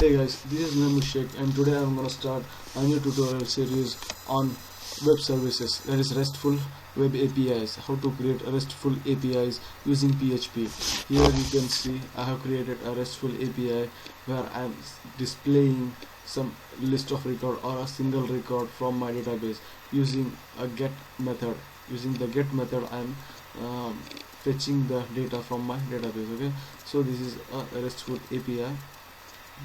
Hey guys, this is Sheikh, and today I'm gonna start a new tutorial series on web services, that is RESTful web APIs, how to create RESTful APIs using PHP. Here you can see I have created a RESTful API where I'm displaying some list of record or a single record from my database using a get method. Using the get method I'm fetching the data from my database. Okay, so this is a RESTful API.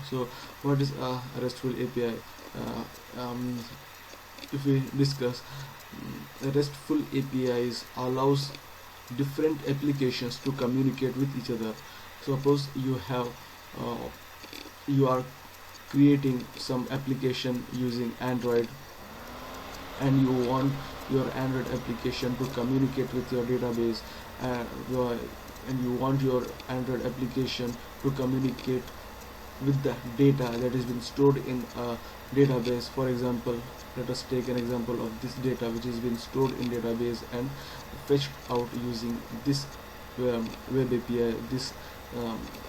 So what is a RESTful API? If we discuss, RESTful APIs allows different applications to communicate with each other. Suppose you are creating some application using Android, and you want your Android application to communicate with your database, and you want your Android application to communicate with the data that has been stored in a database. For example, let us take an example of this data which has been stored in database and fetched out using this web API, this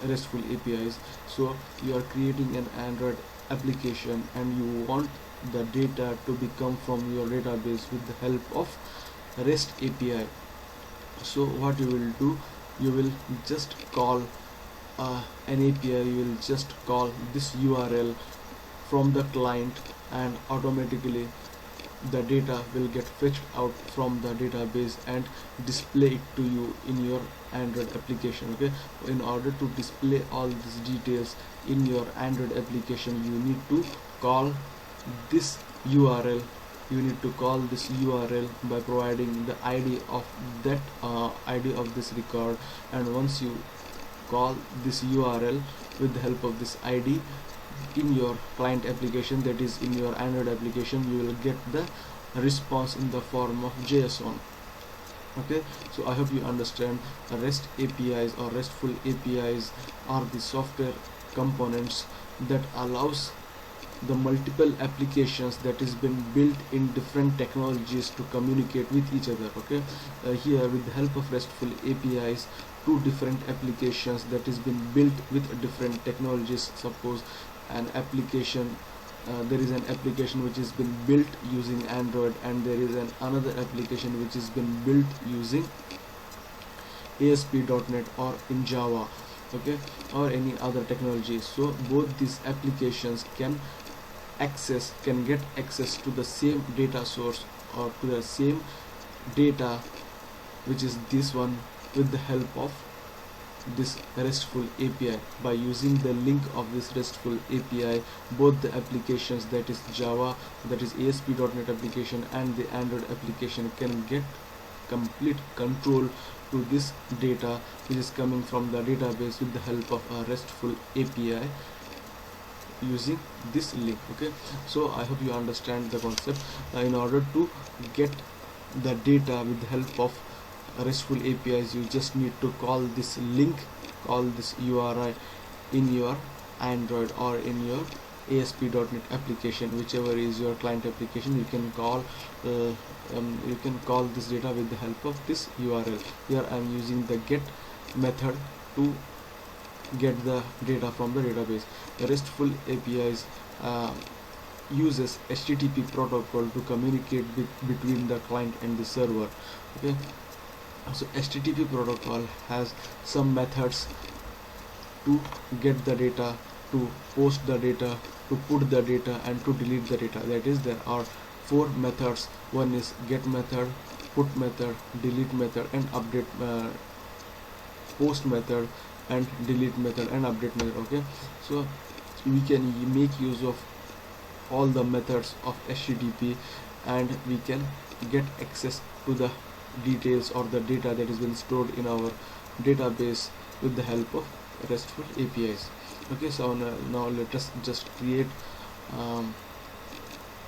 RESTful APIs. So you are creating an Android application and you want the data to become from your database with the help of REST API. So what you will do, you will just call an API. You will just call this URL from the client, and automatically the data will get fetched out from the database and display it to you in your Android application. Okay, in order to display all these details in your Android application, you need to call this URL. You need to call this URL by providing the ID of that ID of this record, and once you call this URL with the help of this ID in your client application, that is in your Android application, you will get the response in the form of JSON. Okay, so I hope you understand. REST APIs or RESTful APIs are the software components that allows the multiple applications that has been built in different technologies to communicate with each other. Okay, here with the help of RESTful APIs, two different applications that has been built with different technologies. Suppose an application, there is an application which has been built using Android, and there is another application which has been built using ASP.NET or in Java, okay, or any other technology. So both these applications can get access to the same data source or to the same data, which is this one, with the help of this RESTful API. By using the link of this RESTful API, both the applications, that is Java, that is ASP.NET application, and the Android application can get complete control to this data which is coming from the database with the help of a RESTful API using this link. Okay, so I hope you understand the concept. In order to get the data with the help of RESTful APIs, you just need to call this link, call this URI in your Android or in your ASP.NET application, whichever is your client application. You can call this data with the help of this URL. Here I am using the get method to get the data from the database. The RESTful APIs uses HTTP protocol to communicate between the client and the server. Okay, so HTTP protocol has some methods to get the data, to post the data, to put the data, and to delete the data. That is, there are four methods. One is get method, put method, delete method, and update post method, and delete method, and update method. Okay, so we can make use of all the methods of HTTP, and we can get access to the details or the data that has been stored in our database with the help of RESTful APIs. Okay, so now let us just create an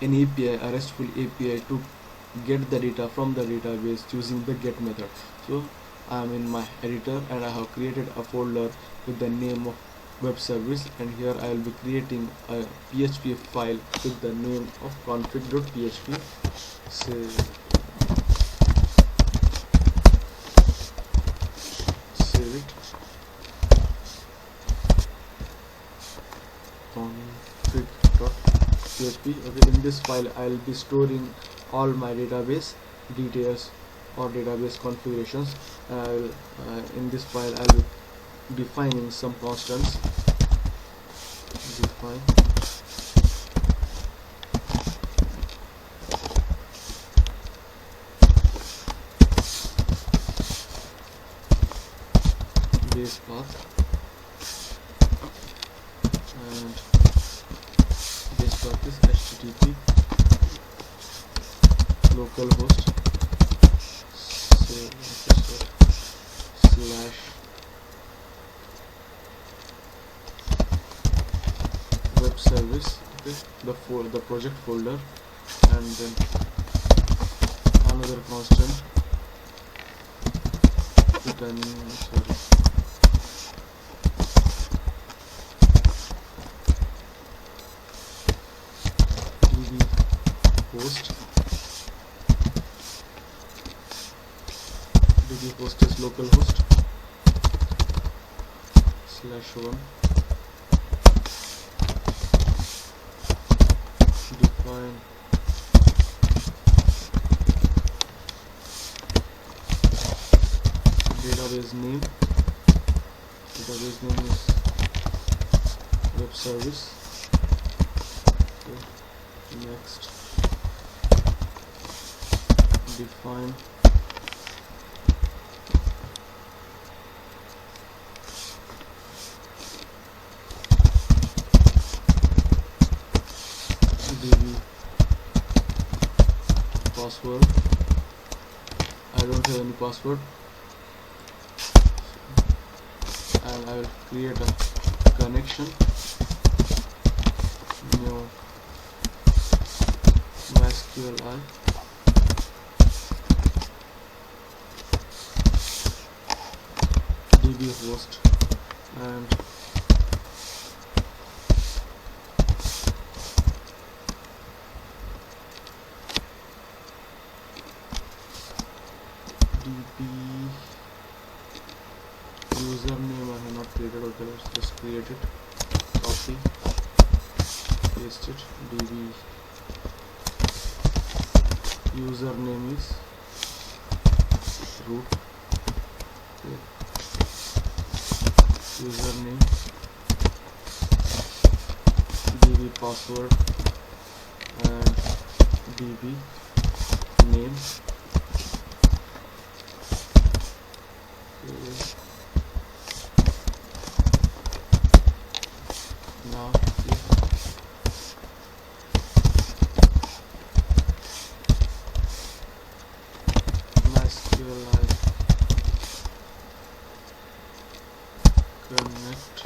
API, a RESTful API, to get the data from the database using the get method. So I am in my editor and I have created a folder with the name of web service, and here I will be creating a PHP file with the name of config.php. Save it. config.php. Okay, in this file I'll be storing all my database details or database configurations. In this file I'll be defining some constants. Define base path, and base path is http localhost slash web service. Okay, the project folder, and then another constant db host is localhost /1. Define database name. Database name is web service. Okay. Next, define db password. I don't have any password, and I will create a connection. New mysql db host, and db username I have not created. Okay, let's just create it. Copy, paste it. db username is root. Okay. Username, db password, and db name. Okay. Now mysql connect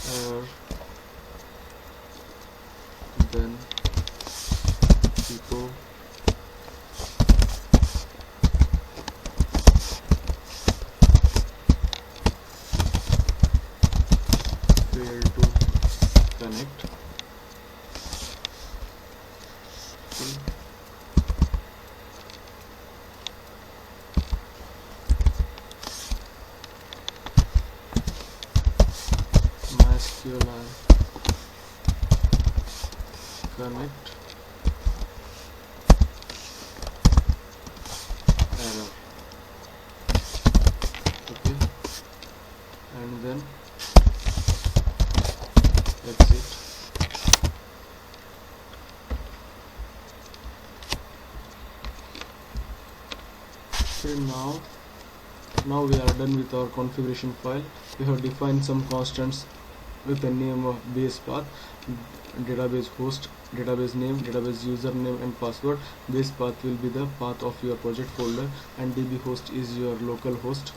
error, then echo fail to connect. Okay. mysql connect error. Okay, and then exit. Okay, now we are done with our configuration file. We have defined some constants with the name of base path, database host, database name, database username and password. Base path will be the path of your project folder, and db host is your local host,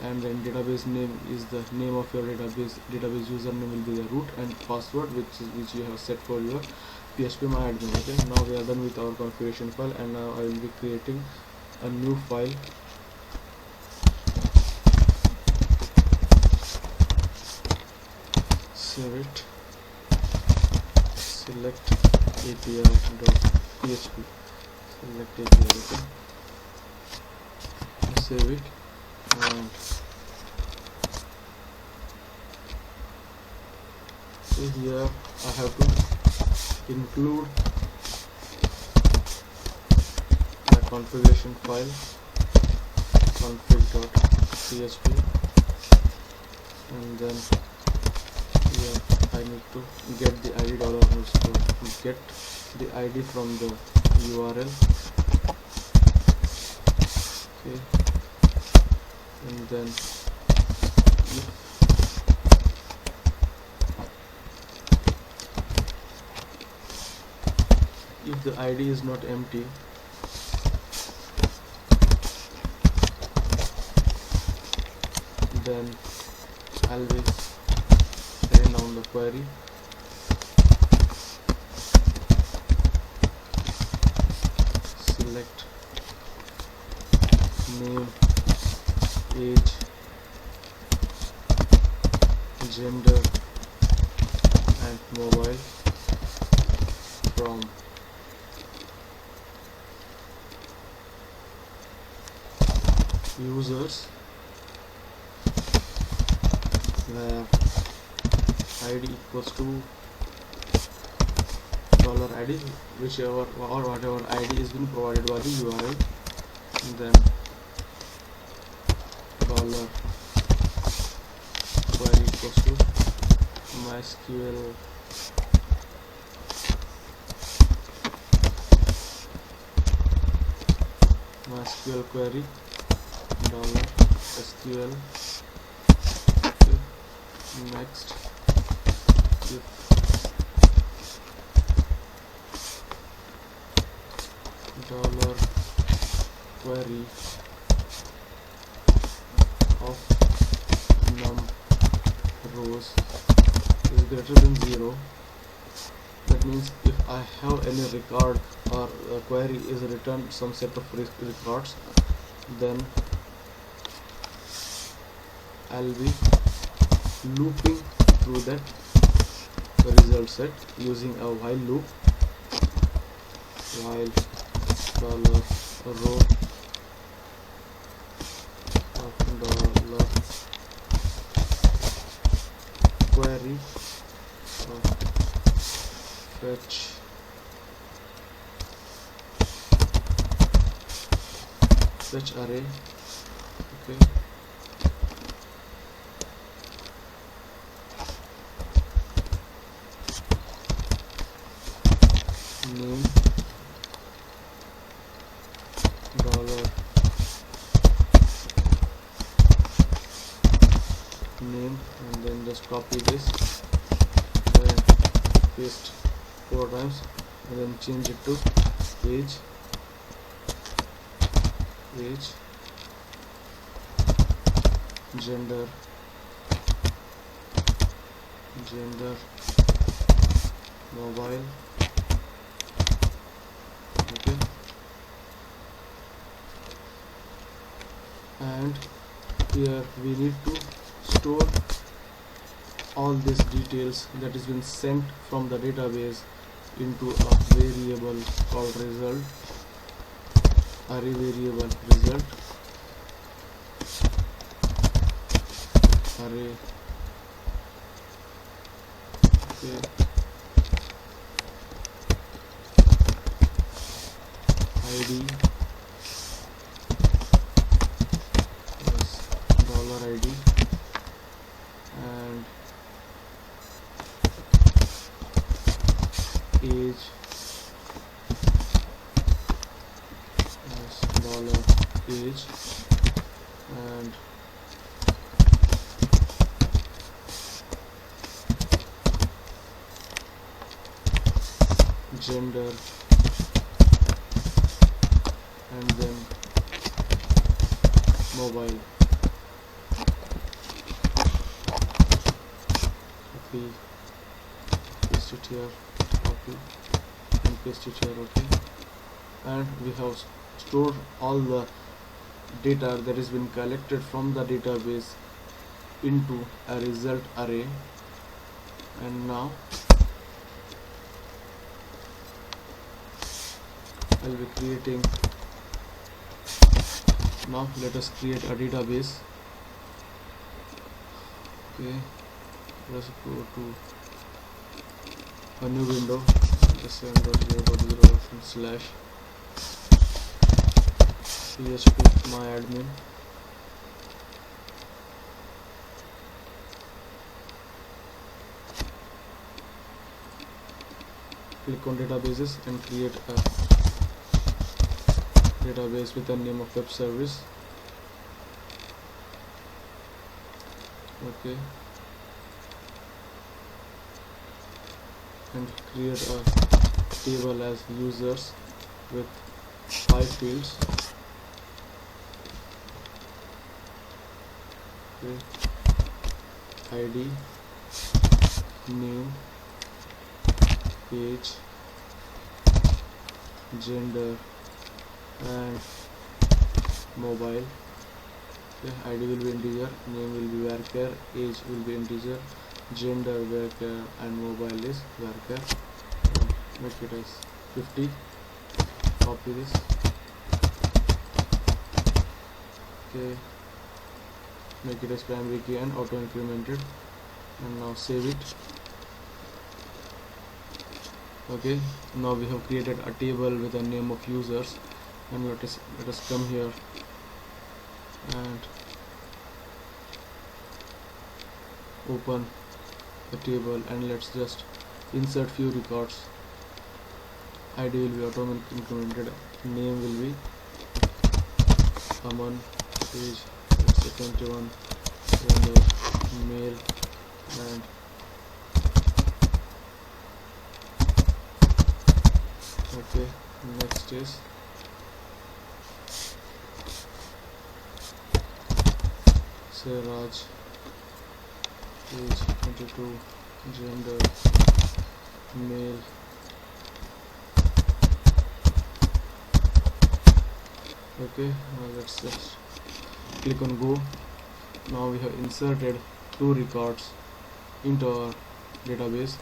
and then database name is the name of your database. Database username will be the root, and password which you have set for your PHP admin. Okay, now we are done with our configuration file, and now I will be creating a new file. Save it. Select API.php. Select API. Okay. Save it, and Here I have to include my configuration file config.php, and then here I need to get the id $get the id from the URL. Okay, and then if the id is not empty, then I'll be writing down the query. Select name, age, gender and mobile from users, where id equals to $id, whichever or whatever id is been provided by the URL, and then dollar query equals to mysql query dollar SQL. Okay. Next, if dollar query of num rows is greater than 0, that means if I have any record or a query is returned some set of records, then I'll be looping through that result set using a while loop, while dollar row of dollar query of fetch array. Okay, name dollar name, and then just copy this and paste 4 times, and then change it to age, gender, mobile. Okay, and here we need to store all these details that has been sent from the database into a variable called result, array variable result, array. Okay, id is $id, and age is $age, and gender, and then mobile. Copy, paste it here, copy and paste it here. Okay, and we have stored all the data that has been collected from the database into a result array, and now I'll be creating. Now let us create a database. Okay, let's go to a new window, sn.0.0/php myadmin. Click on databases and create a database with the name of web service. Okay, and create a table as users with 5 fields. Okay. ID, name, age, gender, and mobile. Okay. ID will be integer, name will be varchar, age will be integer, gender varchar, and mobile is varchar. Make it as 50. Copy this. Okay. Make it as primary key and auto incremented, and now save it. Okay, now we have created a table with a name of users, and let us come here and open the table, and let's just insert few records. ID will be auto incremented, name will be Aman, age 21, gender male, and okay, next is Raj, age 22, gender male. Okay, now let's just click on go. Now we have inserted 2 records into our database.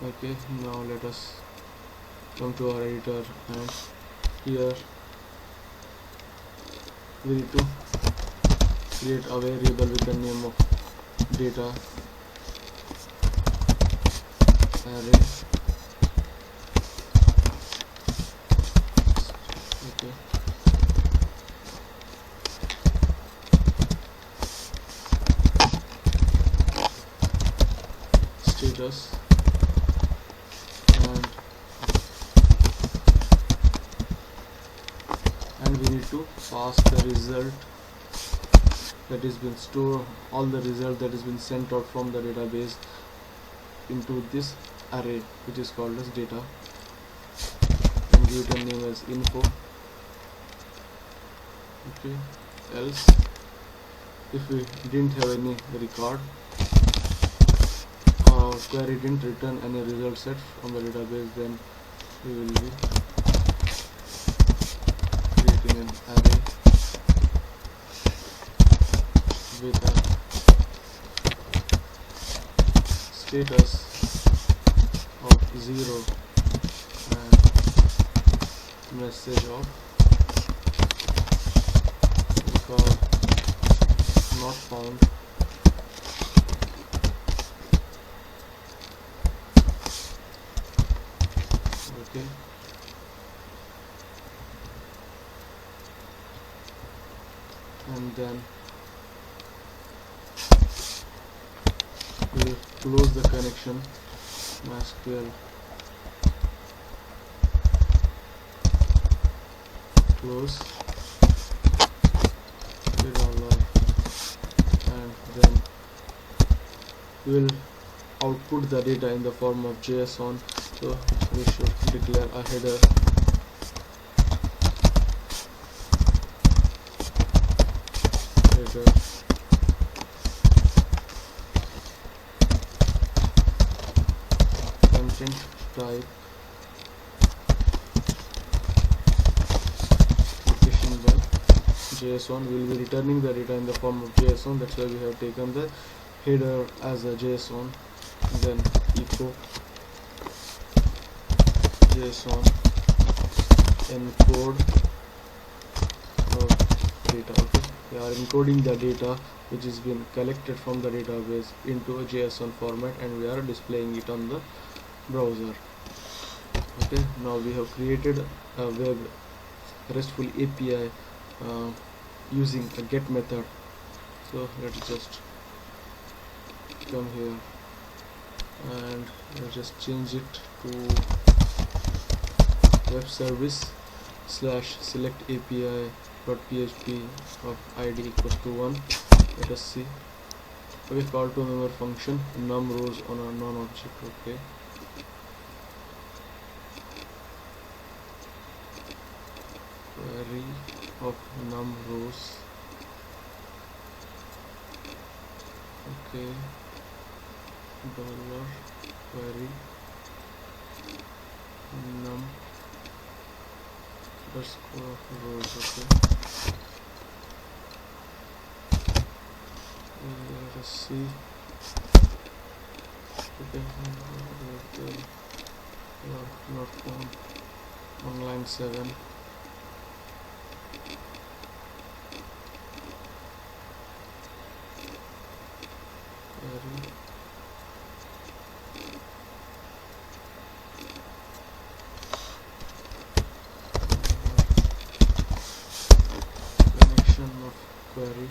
Okay, now let us come to our editor, and here we need to create a variable with the name of data array. Okay, status, and we need to pass the result that has been stored, all the result that has been sent out from the database into this array, which is called as data, and give it a name as info. Okay, else if we didn't have any record, our query didn't return any result set from the database, then we will be creating an array with a status of 0 and message of record not found. Okay, and then we'll close the connection, mysql close, and then we'll output the data in the form of JSON. So we should declare a header content type application by JSON. We will be returning the data in the form of JSON. That's why we have taken the header as a JSON. And then echo JSON encode of data. Okay, we are encoding the data which has been collected from the database into a JSON format, and we are displaying it on the browser. Okay, now we have created a web RESTful API using a get method. So let's just come here and let's just change it to web service slash select API dot PHP of ID equals to 1. Let us see. Okay, call to member function num rows on a non-object. Okay, query of num rows. Okay, dollar query num underscore rows. Okay, let us see. Okay, not found on line 7. Connection of query.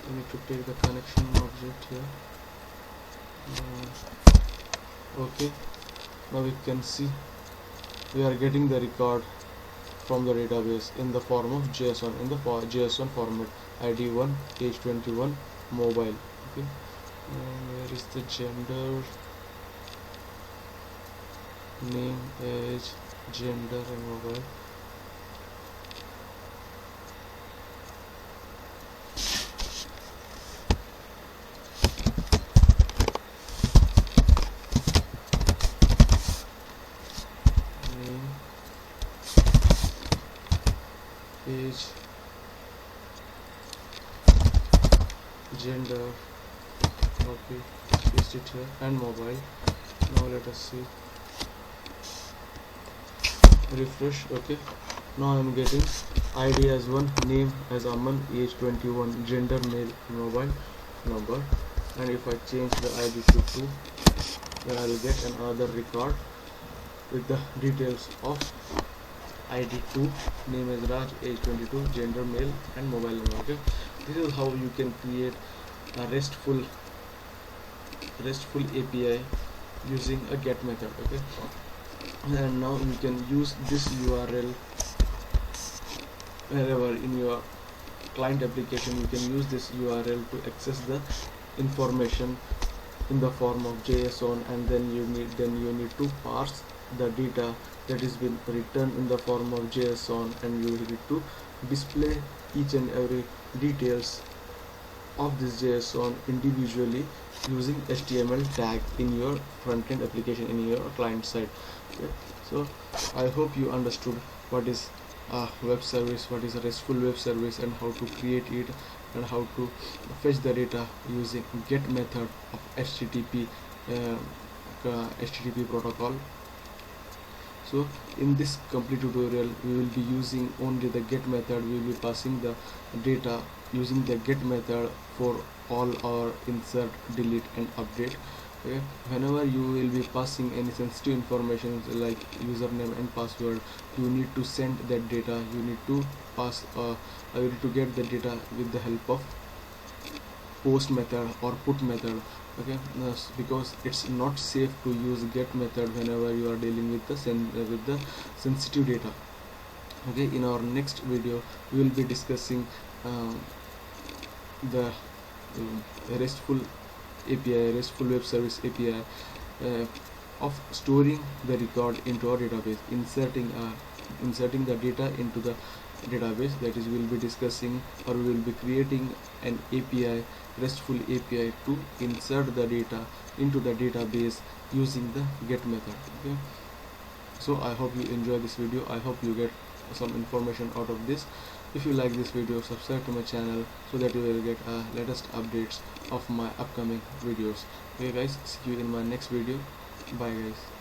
We need to take the connection object here. Okay, now we can see we are getting the record from the database in the form of JSON, in the JSON format, ID1 age21 mobile. Okay, and where is the gender, name, age, gender, and mobile. Name, age, gender. Okay, paste it here, and mobile. Now let us see. Refresh. Okay, now I am getting ID as 1, name as Aman, age 21, gender male, mobile number. And if I change the ID to 2, then I will get another record with the details of ID2, name as Raj, age 22, gender male, and mobile number. Okay, this is how you can create a RESTful API using a get method. Okay, and now you can use this URL wherever in your client application. You can use this URL to access the information in the form of JSON, and then you need to parse the data that is been returned in the form of JSON, and you need to display each and every details of this JSON individually using HTML tag in your front-end application, in your client side. Okay, so I hope you understood what is a web service, what is a RESTful web service, and how to create it, and how to fetch the data using get method of HTTP protocol. So in this complete tutorial we will be using only the get method. We will be passing the data using the get method for all our insert, delete, and update. Okay, whenever you will be passing any sensitive information like username and password, you need to send that data. You need to pass you need to get the data with the help of post method or put method. Okay, because it's not safe to use get method whenever you are dealing with the sensitive data. Okay, in our next video we will be discussing the RESTful API, RESTful web service API of storing the record into our database, inserting the data into the database. That is, we will be discussing, or we will be creating an API, RESTful API, to insert the data into the database using the get method. Okay, so I hope you enjoy this video. I hope you get some information out of this. If you like this video, subscribe to my channel so that you will get latest updates of my upcoming videos. Okay guys, see you in my next video. Bye guys.